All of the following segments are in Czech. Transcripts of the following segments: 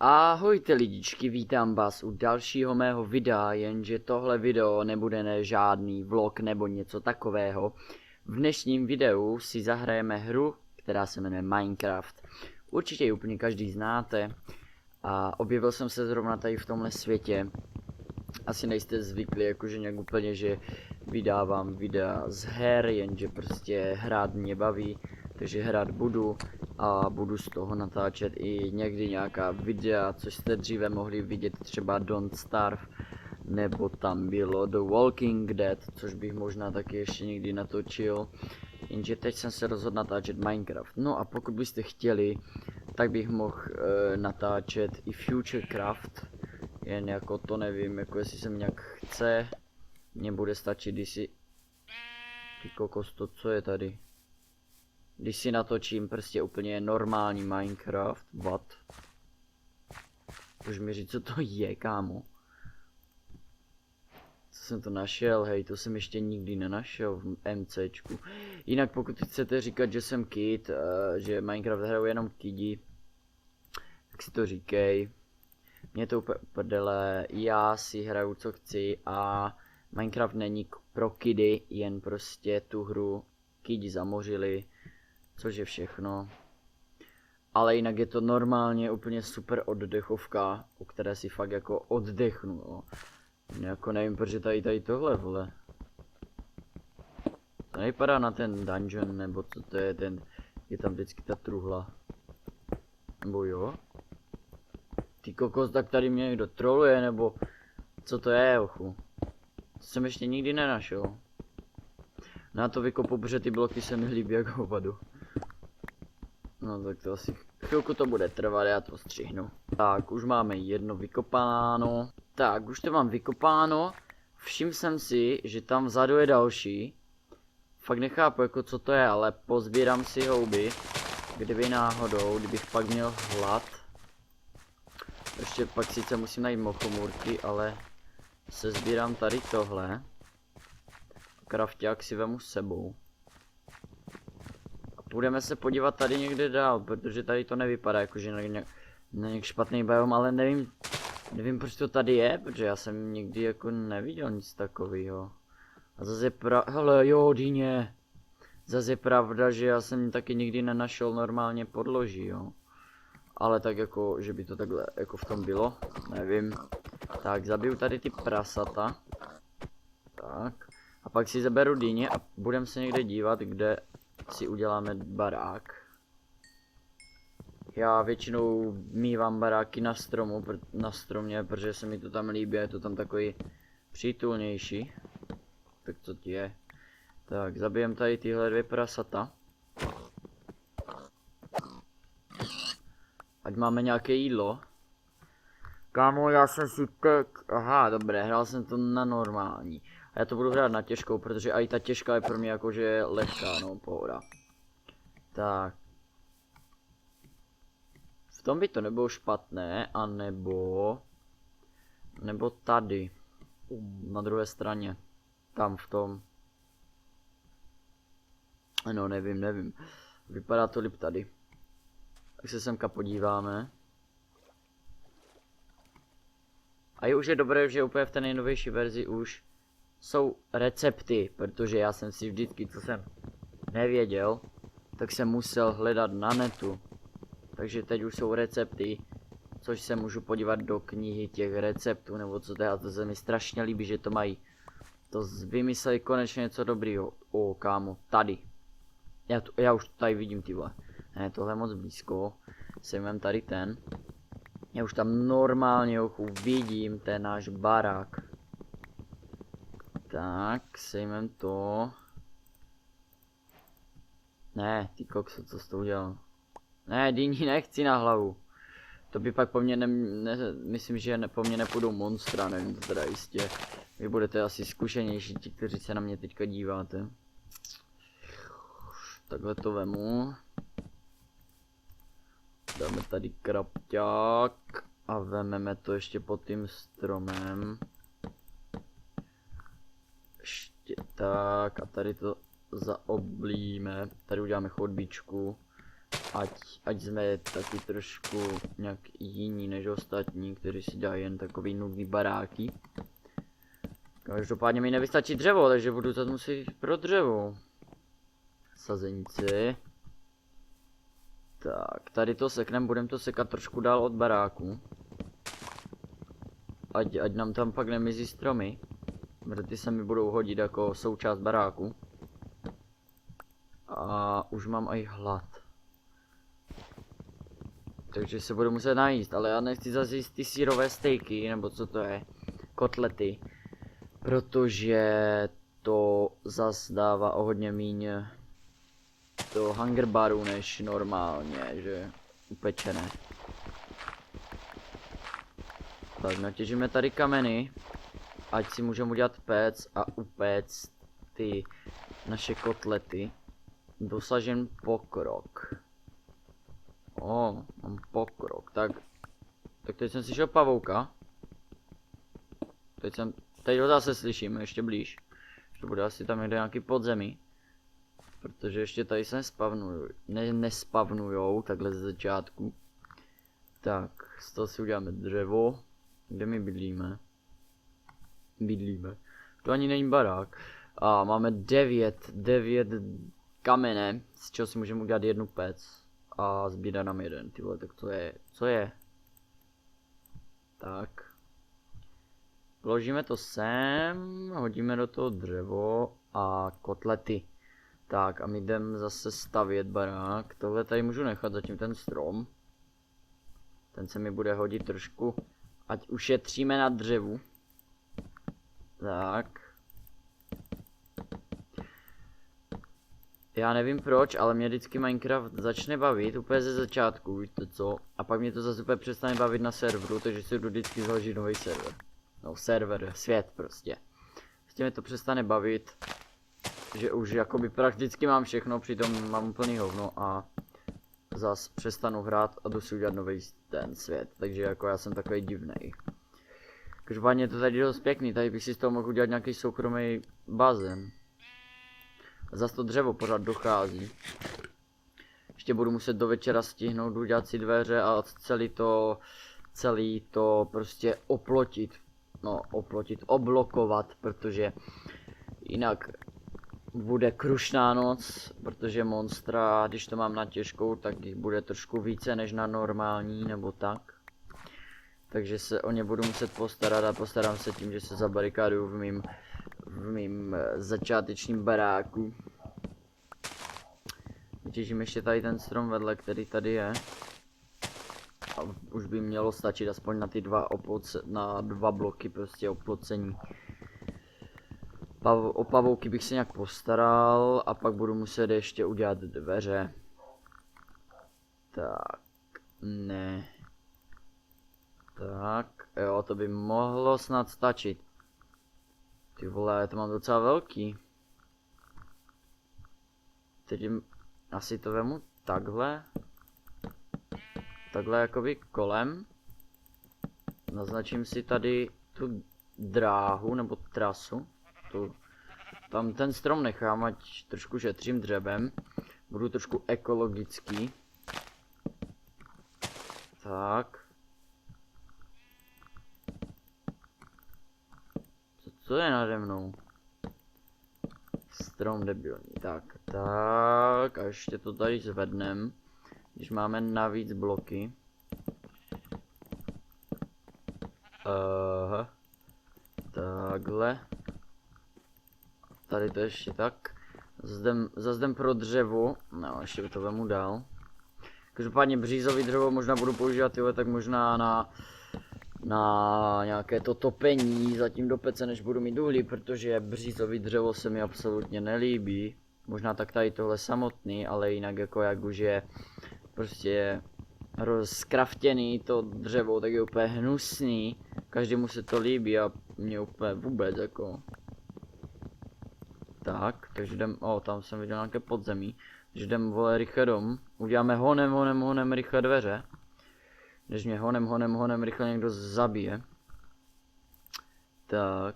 Ahojte lidičky, vítám vás u dalšího mého videa, jenže tohle video nebude žádný vlog nebo něco takového. V dnešním videu si zahrajeme hru, která se jmenuje Minecraft. Určitě ji úplně každý znáte a objevil jsem se zrovna tady v tomhle světě. Asi nejste zvyklí jakože nějak úplně, že vydávám videa z her, jenže prostě hrát mě baví, takže hrát budu a budu z toho natáčet i někdy nějaká videa, což jste dříve mohli vidět třeba Don't Starve, nebo tam bylo The Walking Dead, což bych možná taky ještě někdy natočil, jenže teď jsem se rozhodl natáčet Minecraft. No a pokud byste chtěli, tak bych mohl natáčet i Futurecraft, jen jako to nevím, jako jestli se nějak chce, mně bude stačit, když si... Ty kokos, to co je tady? Když si natočím prostě úplně normální Minecraft, what? Můžeš mi říct, co to je, kámo? Co jsem to našel, hej, to jsem ještě nikdy nenašel v MCčku. Jinak pokud chcete říkat, že jsem kid, že Minecraft hrajou jenom kidi, tak si to říkej. Mně to úplně prdele, já si hraju co chci a Minecraft není pro kidy, jen prostě tu hru kidi zamořili, což je všechno. Ale jinak je to normálně úplně super oddechovka, u které si fakt jako oddechnu, jo. Jako nevím, proč je tady tohle, vole. To nevypadá na ten dungeon, nebo co to je ten, je tam vždycky ta truhla. Nebo jo? Ty kokos, tak tady mě někdo troluje, nebo co to je, ochu? To jsem ještě nikdy nenašel. Na to vykopu, protože ty bloky se mi líbí jak hovado. No tak to asi chvilku to bude trvat, já to střihnu. Tak, už máme jedno vykopáno. Tak, už to mám vykopáno. Všiml jsem si, že tam vzadu je další. Fakt nechápu, jako co to je, ale pozbírám si houby. Kdyby náhodou, kdybych pak měl hlad. Ještě pak sice musím najít mochomůrky, ale se sbírám tady tohle. Krafťák si vemu s sebou. A půjdeme se podívat tady někde dál, protože tady to nevypadá jakože na nějak špatný biom, ale nevím proč to tady je, protože já jsem nikdy jako neviděl nic takového. A zase je hele jo, dýně. Zase je pravda, že já jsem taky nikdy nenašel normálně podloží, jo. Ale tak jako, že by to takhle jako v tom bylo, nevím. Tak, zabiju tady ty prasata. Tak. A pak si zaberu dýně a budeme se někde dívat, kde si uděláme barák. Já většinou mívám baráky na stromě, protože se mi to tam líbí, je to tam takový přítulnější. Tak co ti je? Tak, zabijem tady tyhle dvě prasata. Ať máme nějaké jídlo. Kámo, já jsem si teď... Aha, dobré, hrál jsem to na normální. A já to budu hrát na těžkou, protože i ta těžká je pro mě jakože lehká, no, pohoda. Tak. V tom by to nebylo špatné, anebo... Nebo tady. Na druhé straně. Tam v tom. No, nevím. Vypadá to líp tady. Tak se semka podíváme. A už je dobré, že úplně v té nejnovější verzi už jsou recepty, protože já jsem si vždycky, co jsem nevěděl, tak jsem musel hledat na netu. Takže teď už jsou recepty, což se můžu podívat do knihy těch receptů, nebo co to je, a to se mi strašně líbí, že to mají. To vymysleli konečně něco dobrýho. O, kámo, tady. Já už tady vidím, ty vole. Ne, tohle je moc blízko. Sejmem tady ten. Já už tam normálně vidím ten náš barák. Tak, sejmem to. Ne, ty kokso, co jsi to udělal? Ne, dýni nechci na hlavu. To by pak po mně myslím, že po mně nepůjdou monstra, nevím to teda jistě. Vy budete asi zkušenější, ti, kteří se na mě teďka díváte. Takhle to vemu. Dáme tady krapťák a vememe to ještě pod tím stromem. Ještě tak a tady to zaoblíme. Tady uděláme chodbičku. ať jsme taky trošku nějak jiní než ostatní, kteří si dají jen takový nudný baráky. Každopádně mi nevystačí dřevo, takže budu to muset pro dřevo. Sazenici. Tak, tady to sekneme, budeme to sekat trošku dál od baráku. Ať nám tam pak nemizí stromy. Protože ty se mi budou hodit jako součást baráku. A už mám i hlad. Takže se budu muset najíst, ale já nechci zase jíst ty sírové stejky, nebo co to je, kotlety. Protože to zas dává o hodně míň do hunger baru než normálně, že upečené. Tak natěžíme tady kameny, ať si můžeme udělat pec a upéct ty naše kotlety. Dosažen pokrok. Mám pokrok, tak teď jsem slyšel pavouka. Teď ho zase slyším, ještě blíž. To bude asi tam někde nějaký podzemí. Protože ještě tady se nespavnujou, takhle ze začátku. Tak, z toho si uděláme dřevo. Kde my bydlíme? To ani není barák. A máme 9 kamene, z čeho si můžeme udělat jednu pec. A zbývá nám jeden, ty vole, tak co je? Tak. Vložíme to sem, hodíme do toho dřevo a kotlety. Tak a my jdeme zase stavět barák. Tohle tady můžu nechat zatím ten strom. Ten se mi bude hodit trošku, ať ušetříme na dřevu. Tak. Já nevím proč, ale mě vždycky Minecraft začne bavit úplně ze začátku, víte co? A pak mě to zase úplně přestane bavit na serveru, takže si jdu vždycky založit nový server. No server, svět prostě. Prostě mě to přestane bavit, že už jakoby prakticky mám všechno, přitom mám úplný hovno a zas přestanu hrát a jdu si udělat nový ten svět, takže jako já jsem takový divnej. Každopádně to tady dost pěkný, tady bych si z toho mohl udělat nějaký soukromý bazén. Zas to dřevo pořád dochází. Ještě budu muset do večera stihnout udělat si dveře a celý to prostě oplotit. No, oblokovat, protože jinak bude krušná noc, protože monstra, když to mám na těžkou, tak jich bude trošku více než na normální, nebo tak. Takže se o ně budu muset postarat a postarám se tím, že se zabarikáduju v mým začátečním baráku. Vytěžím ještě tady ten strom vedle, který tady je. A už by mělo stačit aspoň na ty dva bloky prostě oplocení. O pavouky bych se nějak postaral a pak budu muset ještě udělat dveře. Tak, ne. Tak, jo, to by mohlo snad stačit. Ty vole, to mám docela velký. Teď asi to vemu takhle. Takhle jakoby kolem. Naznačím si tady tu dráhu nebo trasu. Tam ten strom nechám, ať trošku šetřím dřevem. Budu trošku ekologický. Tak. Co je nade mnou? Strom debilní. Tak a ještě to tady zvednem. Když máme navíc bloky. Takhle. Tady to ještě tak. Zase jdem pro dřevo. No, ještě to vemu dál. Každopádně břízový dřevo možná budu používat, tyhle, tak možná na nějaké to topení zatím do pece, než budu mít uhlí, protože břízový dřevo se mi absolutně nelíbí. Možná tak tady tohle samotný, ale jinak jako jak už je prostě rozkraftěný to dřevo, tak je úplně hnusný. Každému se to líbí a mě úplně vůbec jako. Tak, takže jdem, tam jsem viděl nějaké podzemí. Takže jdem, vole, rychle dom. Uděláme honem rychle dveře. Než mě honem rychle někdo zabije. Tak.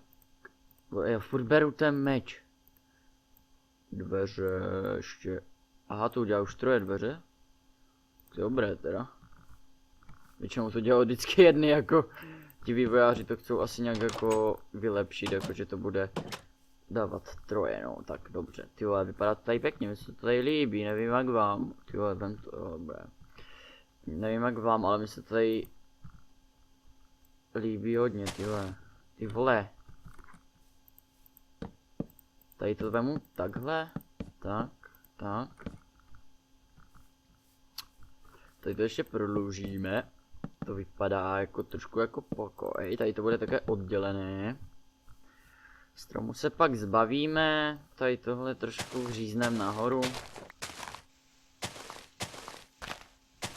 Já furt beru ten meč. Dveře ještě. Aha, to udělá už troje dveře. Dobré teda. Většinou to dělalo vždycky jedny, jako ti vývojáři to chcou asi nějak jako vylepšit, jako že to bude dávat troje, no, tak dobře. Ty vole, vypadá to tady pěkně, mi se to tady líbí, nevím jak vám. Ty vole, vem to, dobré. Nevím jak vám, ale mi se to tady líbí hodně, ty vole. Ty vole. Tady to vemu takhle, tak. Tady to ještě prodloužíme. To vypadá jako trošku jako pokoj. Tady to bude také oddělené. Stromu se pak zbavíme. Tady tohle trošku řízneme nahoru.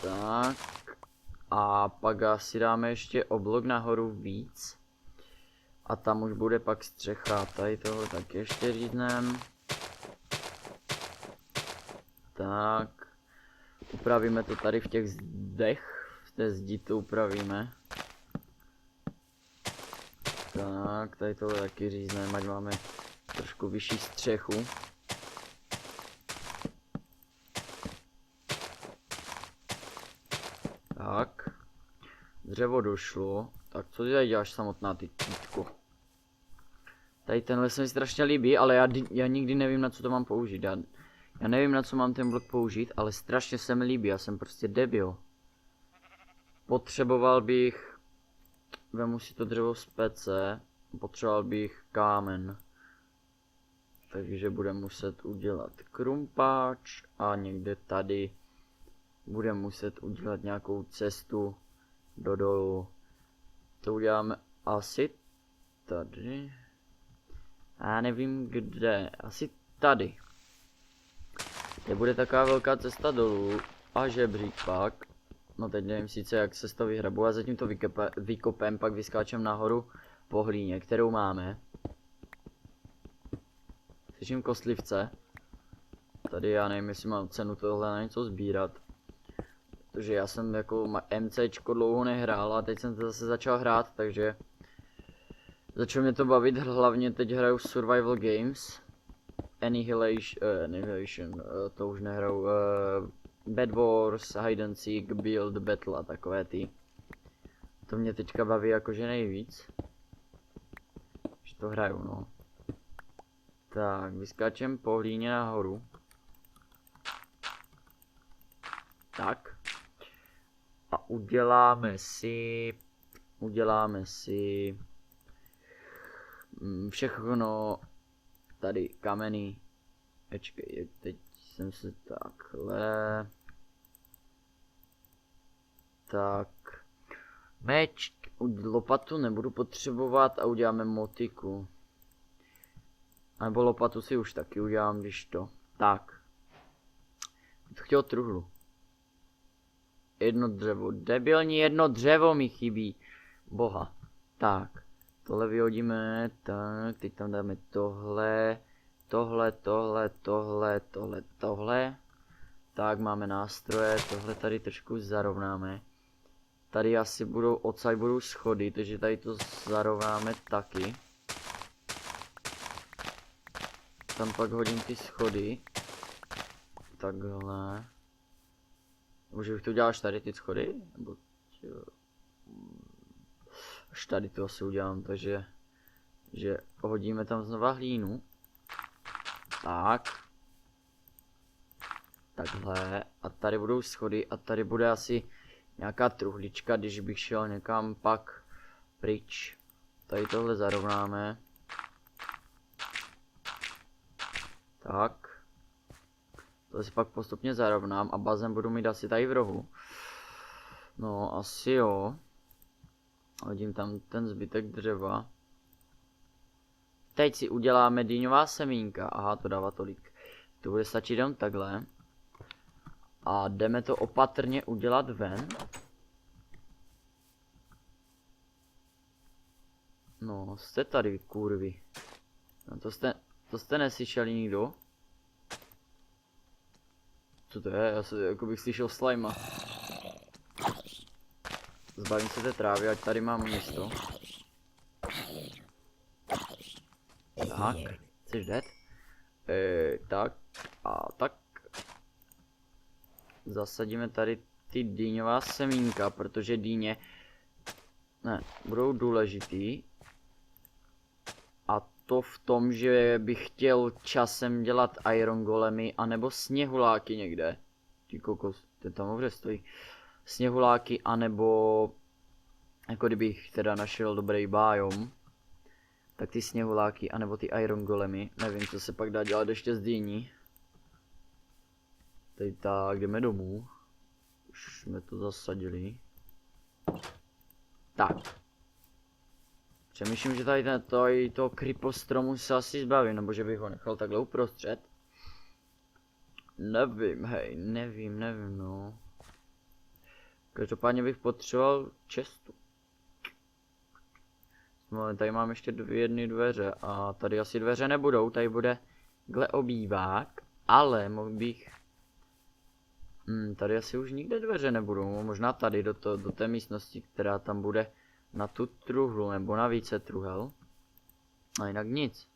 Tak. A pak asi dáme ještě oblok nahoru víc. A tam už bude pak střecha. Tady tohle tak ještě řízneme. Tak. Upravíme to tady v těch zdech. V té zdi to upravíme. Tak, tady tohle taky řízneme, ať máme trošku vyšší střechu. Tak. Dřevo došlo. Tak co ty tady děláš samotná, ty títko? Tady tenhle se mi strašně líbí, ale já nikdy nevím, na co to mám použít. Já nevím, na co mám ten blok použít, ale strašně se mi líbí, já jsem prostě debil. Potřeboval bych... Vemu si to dřevo z pece. Potřeboval bych kámen. Takže budeme muset udělat krumpáč a někde tady budeme muset udělat nějakou cestu do dolu. To uděláme asi tady. Já nevím kde, asi tady. Kde bude taková velká cesta dolů a žebřík pak. No teď nevím sice jak se to vyhrabu a zatím to vykopem, pak vyskáčem nahoru po hlíně, kterou máme. Slyším kostlivce. Tady já nevím, jestli mám cenu tohle na něco sbírat. Protože já jsem jako MCčko dlouho nehrál a teď jsem to zase začal hrát, takže začalo mě to bavit, hlavně teď hraju survival games. Annihilation, to už nehraju. Bed Wars, Hide and Seek, Build, Battle a takové ty. To mě teďka baví jakože nejvíc. Že to hraju, no. Tak, vyskáčem po hlíně nahoru. Tak. A uděláme si všechno tady kameny. Počkej, teď jsem se takhle. Tak. Meč, lopatu nebudu potřebovat a uděláme motiku. A nebo lopatu si už taky udělám, když to. Tak. To chtěl truhlu. Jedno dřevo. Debilní jedno dřevo mi chybí. Boha. Tak. Tohle vyhodíme. Tak. Teď tam dáme tohle. Tohle. Tak máme nástroje. Tohle tady trošku zarovnáme. Tady asi odsaď budou schody, takže tady to zarovnáme taky. Tam pak hodím ty schody. Takhle. Můžu bych to udělat až tady ty schody? Nebo až tady to asi udělám, takže že hodíme tam znova hlínu. Tak. Takhle. A tady budou schody a tady bude asi nějaká truhlička, když bych šel někam pak pryč. Tady tohle zarovnáme. Tak. To si pak postupně zarovnám a bazén budu mít asi tady v rohu. No, asi jo. Hodím tam ten zbytek dřeva. Teď si uděláme dýňová semínka. Aha, to dává tolik. To bude stačit jenom takhle. A jdeme to opatrně udělat ven. No, jste tady, kurvy. No, to jste neslyšeli nikdo? Co to je? Já se jako bych slyšel slajma. Zbavím se té trávy, ať tady mám místo. Tak, jsi dead? Tak a tak. Zasadíme tady ty dýňová semínka, protože dýně budou důležitý. A to v tom, že bych chtěl časem dělat iron golemy anebo sněhuláky někde. Ty kokos, ten tam ovře stojí. Sněhuláky anebo jako kdybych teda našel dobrý biom, tak ty sněhuláky anebo ty iron golemy. Nevím, co se pak dá dělat ještě z dýní. Tady tak, jdeme domů. Už jsme to zasadili. Tak. Přemýšlím, že tady toho krypostromu se asi zbavím, nebo že bych ho nechal takhle uprostřed. Nevím, hej, nevím, no. Každopádně bych potřeboval čestu. Tady mám ještě jedny dveře a tady asi dveře nebudou, tady bude obývák, ale mohl bych... tady asi už nikde dveře nebudou, možná tady do té místnosti, která tam bude na tu truhlu, nebo na více truhel. A jinak nic.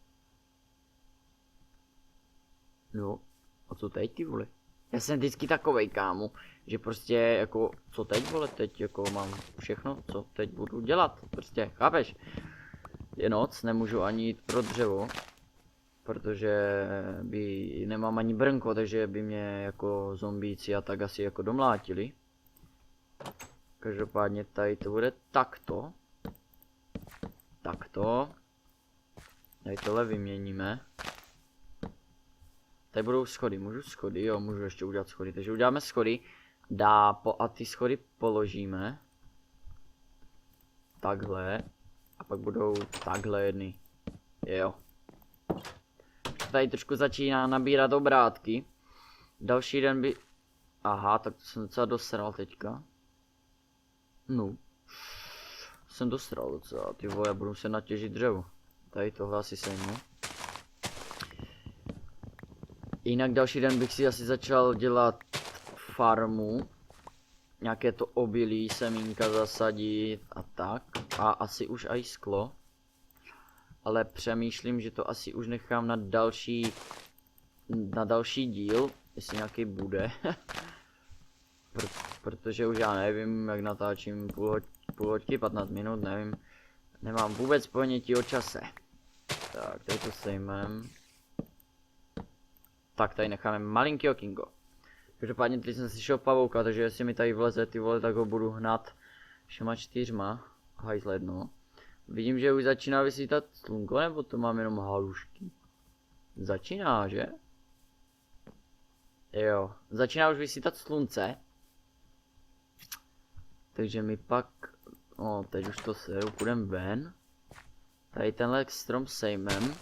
No, a co teď, ty vole? Já jsem vždycky takovej, kámo, že prostě jako, co teď, vole, teď jako mám všechno, co teď budu dělat, prostě, chápeš? Je noc, nemůžu ani jít pro dřevo, protože nemám ani brnko, takže by mě jako zombíci a tak asi jako domlátili. Každopádně tady to bude takto. Takto. Tady tohle vyměníme. Tady budou schody, můžu schody, jo, můžu ještě udělat schody, takže uděláme schody. A ty schody položíme. Takhle. A pak budou takhle jedny. Jo. Tady trošku začíná nabírat obrátky. Další den by... Aha, tak to jsem docela dosral teďka. No. Jsem dosral docela, ty vole, budu se natěžit dřevo. Tady tohle asi sejmu. Jinak další den bych si asi začal dělat farmu. Nějaké to obilí, semínka zasadit a tak. A asi už aj sklo. Ale přemýšlím, že to asi už nechám na další díl, jestli nějaký bude. Protože už já nevím, jak natáčím půl hoďky, 15 minut, nevím. Nemám vůbec ponětí o čase. Tak, tady to sejmem. Tak, tady necháme malinký okinko. Každopádně teď jsem slyšel pavouka, takže jestli mi tady vleze ty vole, tak ho budu hnat všema 4. Hajzle jedno. Vidím, že už začíná vysvítat slunko, nebo to mám jenom halušky? Začíná, že? Jo, začíná už vysvítat slunce. Takže my pak... teď už to seru, půjdem ven. Tady tenhle strom sejmem.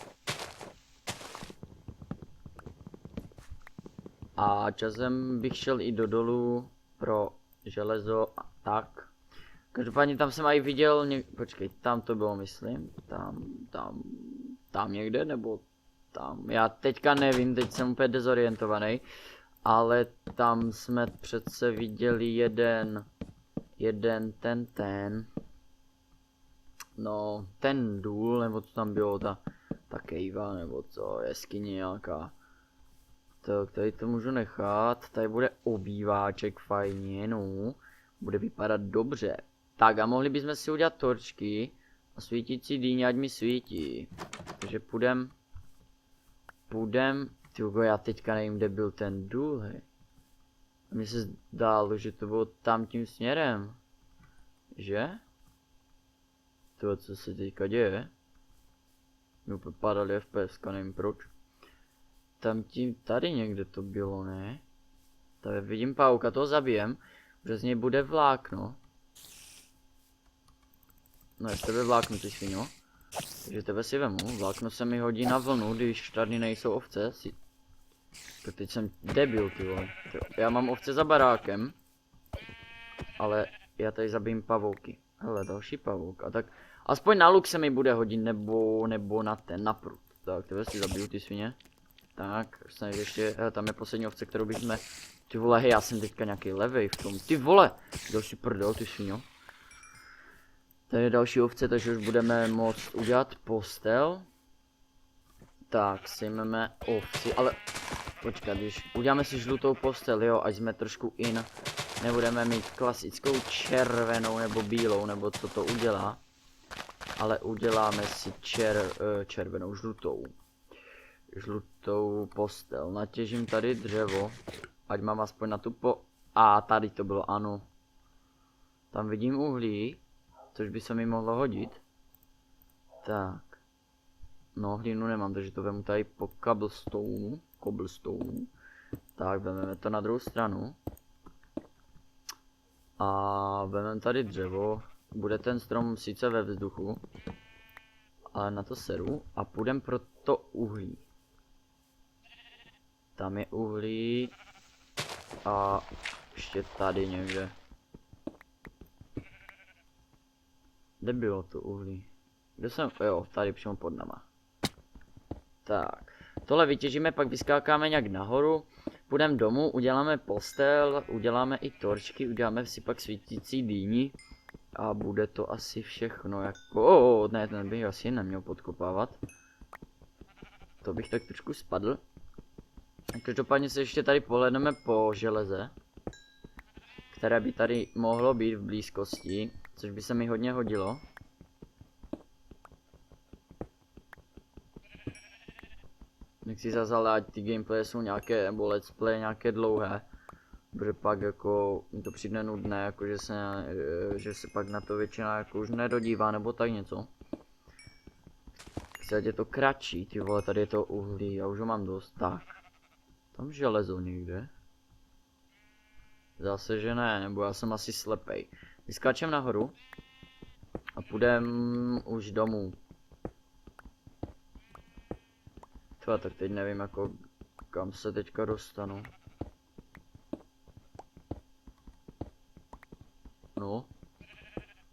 A časem bych šel i do dolu pro železo a tak. Každopádně tam jsem i viděl, počkej, tam to bylo, myslím, tam někde, nebo tam, já teďka nevím, teď jsem úplně dezorientovaný, ale tam jsme přece viděli ten důl, nebo co tam bylo, ta kejva, nebo co, jeskyně nějaká. Tak tady to můžu nechat, tady bude obýváček fajně, no, bude vypadat dobře. Tak a mohli bychom si udělat torčky a svítící dýně, ať mi svítí. Takže půjdem, tyjo, já teďka nevím, kde byl ten důl, hej. Mně se zdálo, že to bylo tam tím směrem, že? To, co se teďka děje. Mi úplně padaly FPS, nevím proč. Tady někde to bylo, ne? Tady vidím pauka, toho zabijem, že z něj bude vlákno. No, z tebe vláknu, ty sviňo. Takže tebe si vemu, vlákno se mi hodí na vlnu, když tady nejsou ovce. Tak teď jsem debil, ty vole. Já mám ovce za barákem. Ale já tady zabijím pavouky. Hele, další pavouk. A tak aspoň na luk se mi bude hodit, nebo na prut. Tak, tebe si zabiju, ty svině. Tak, snad ještě, tam je poslední ovce, kterou bychom... Ty vole, hej, já jsem teďka nějaký levej v tom. Ty vole, další prdel, ty sviňo. Tady je další ovce, takže už budeme moct udělat postel. Tak, sejmeme ovci, ale... Počkat, když uděláme si žlutou postel, jo, ať jsme trošku Nebudeme mít klasickou červenou nebo bílou, nebo co to udělá. Ale uděláme si červenou, žlutou postel. Natěžím tady dřevo, ať mám aspoň na tu tady to bylo, ano. Tam vidím uhlí, což by se mi mohlo hodit. Tak. No, hlínu nemám, takže to vemu tady po cobblestone. Tak, vezmeme to na druhou stranu. A vezmeme tady dřevo. Bude ten strom sice ve vzduchu, ale na to seru. A půjdeme pro to uhlí. Tam je uhlí. A ještě tady někde. Kde bylo to uhlí? Kde jsem? Jo, tady přímo pod náma. Tak. Tohle vytěžíme, pak vyskákáme nějak nahoru. Půjdeme domů, uděláme postel, uděláme i torčky, uděláme si pak svítící dýni. A bude to asi všechno jako... ne, ten bych asi neměl podkopávat. To bych tak trošku spadl. Každopádně se ještě tady pohledneme po železe. Které by tady mohlo být v blízkosti, což by se mi hodně hodilo. Nechci zase, ale ať ty gameplaye jsou nějaké, nebo let's play nějaké dlouhé. Protože pak jako mi to přijde nudné, jako že se pak na to většina jako už nedodívá, nebo tak něco. Chci, ať je to kratší, ty vole, tady je to uhlí, já už ho mám dost, tak. Tam železo někde. Zase, že ne, nebo já jsem asi slepej. Vyskáčem nahoru. A půjdem už domů. Tva, tak teď nevím jako, kam se teďka dostanu. No.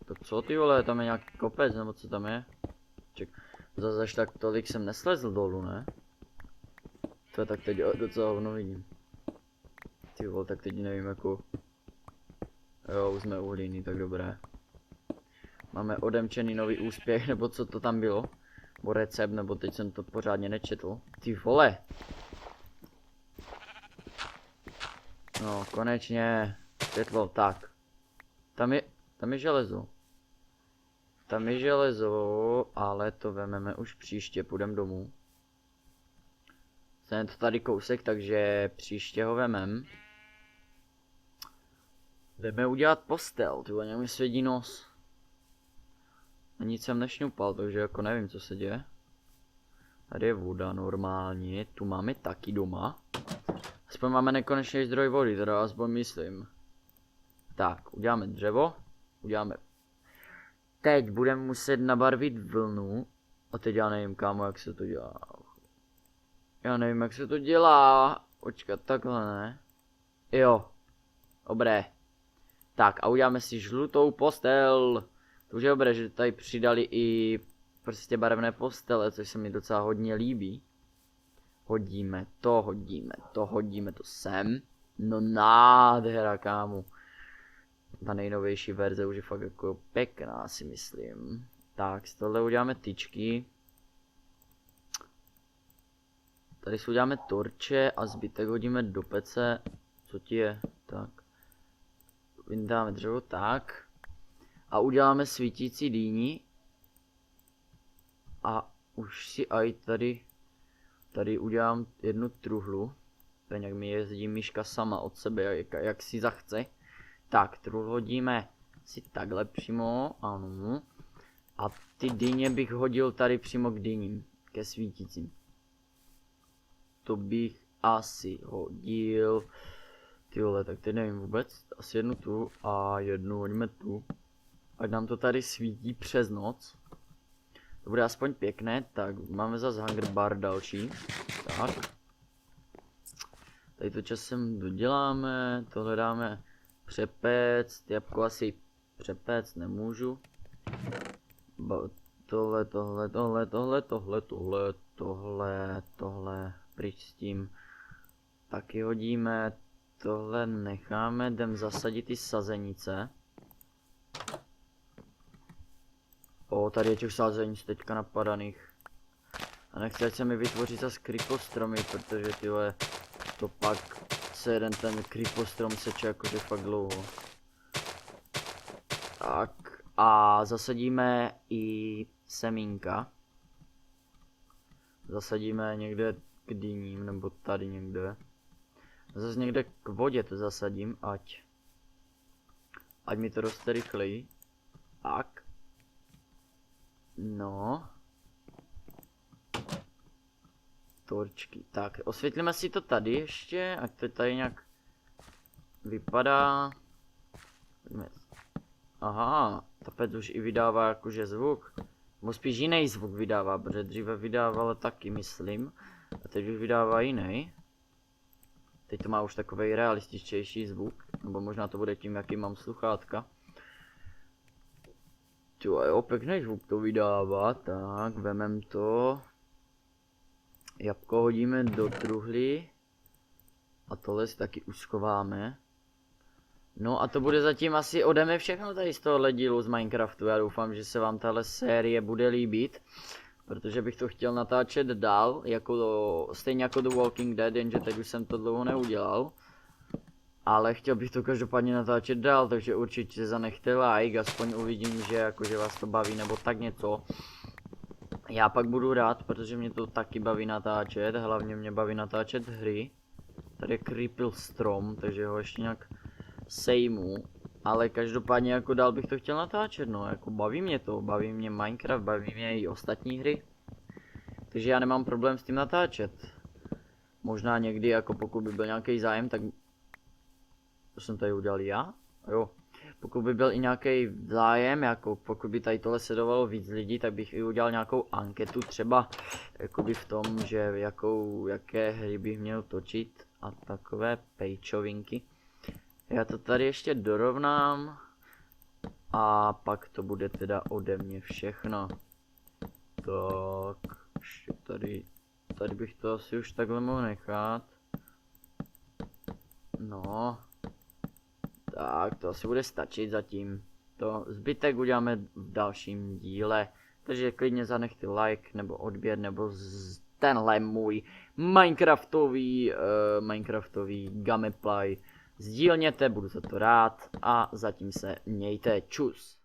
Tak co ty vole, tam je nějaký kopec, nebo co tam je? Ček, zase až tak tolik jsem neslezl dolů, ne? To tak teď docela hovno vidím. Ty vole, tak teď nevím jako... Jo, už jsme uhlíní, tak dobré. Máme odemčený nový úspěch, nebo co to tam bylo? Nebo recept, nebo teď jsem to pořádně nečetl. Ty vole! No, konečně. Světlo, tak. Tam je železo. Tam je železo, ale to vememe už příště, půjdeme domů. Jsem to tady kousek, takže příště ho vemem. Jdeme udělat postel, ty vole, mi svědí nos. A nic jsem nešňupal, takže jako nevím, co se děje. Tady je voda normálně, tu máme taky doma. Aspoň máme nekonečný zdroj vody, teda aspoň myslím. Tak, uděláme dřevo, uděláme... Teď budeme muset nabarvit vlnu. A teď já nevím, kámo, jak se to dělá. Já nevím, jak se to dělá. Počkat, takhle ne. Jo. Dobré. Tak a uděláme si žlutou postel. To už je dobré, že tady přidali i prostě barevné postele, což se mi docela hodně líbí. Hodíme to sem. No nádhera, kámo. Ta nejnovější verze už je fakt jako pěkná, si myslím. Tak, z tohle uděláme tyčky. Tady si uděláme torče a zbytek hodíme do pece. Co ti je? Tak. Vyndáme dřevo, tak. A uděláme svítící dýni. A už si aj tady udělám jednu truhlu. Tak nějak mi jezdí myška sama od sebe, jak si zachce. Tak, truhlu hodíme si takhle přímo, ano. A ty dyně bych hodil tady přímo k dyním, ke svítícím. To bych asi hodil. Ty vole, tak teď nevím vůbec, asi jednu tu a jednu hodíme tu. Ať nám to tady svítí přes noc. To bude aspoň pěkné, tak máme zase hunger bar další. Tak. Tady to časem doděláme, tohle dáme přepéct, jabko asi přepéct nemůžu. Tohle, pryč s tím. Taky hodíme, tohle necháme, jdem zasadit ty sazenice. Tady je těch sázenic teďka napadaných. A nechci, ať se mi vytvoří zase krykostromy, protože tyhle to pak se jeden ten creepostrom seče jakože fakt dlouho. Tak a zasadíme i semínka. Zasadíme někde k dyním, nebo tady někde. Zase někde k vodě to zasadím, ať mi to roste rychleji. Tak. No. Torčky. Tak, osvětlíme si to tady ještě, ať to tady nějak vypadá. Aha, tapet už i vydává jakože zvuk. Nebo spíš jiný zvuk vydává, protože dříve vydával taky, myslím. A teď už vydává jiný. Teď to má už takový realističtější zvuk. Nebo možná to bude tím, jaký mám sluchátka. Jo, pěkný zvuk to vydává. Tak, vemem to. Jabko hodíme do truhly. A tohle si taky uschováme. No a to bude zatím asi ode mě všechno tady z tohohle dílu z Minecraftu. Já doufám, že se vám tahle série bude líbit. Protože bych to chtěl natáčet dál, stejně jako The Walking Dead, jenže teď už jsem to dlouho neudělal. Ale chtěl bych to každopádně natáčet dál, takže určitě zanechte like, aspoň uvidím, že jakože vás to baví nebo tak něco. Já pak budu rád, protože mě to taky baví natáčet, hlavně mě baví natáčet hry. Tady je Creeple Strom, takže ho ještě nějak sejmu. Ale každopádně jako dál bych to chtěl natáčet, no, jako baví mě to, baví mě Minecraft, baví mě i ostatní hry. Takže já nemám problém s tím natáčet. Možná někdy, jako pokud by byl nějaký zájem, tak... To jsem tady udělal já? Jo. Pokud by byl i nějaký zájem, jako pokud by tady tohle sledovalo víc lidí, tak bych i udělal nějakou anketu třeba jakoby v tom, že jaké hry bych měl točit a takové pejčovinky. Já to tady ještě dorovnám a pak to bude teda ode mě všechno. Tak, ještě tady bych to asi už takhle mohl nechat. No, tak to asi bude stačit zatím. To zbytek uděláme v dalším díle. Takže klidně zanechte like nebo odběr nebo tenhle můj Minecraftový gameplay. Sdílněte, budu za to rád a zatím se mějte, čus.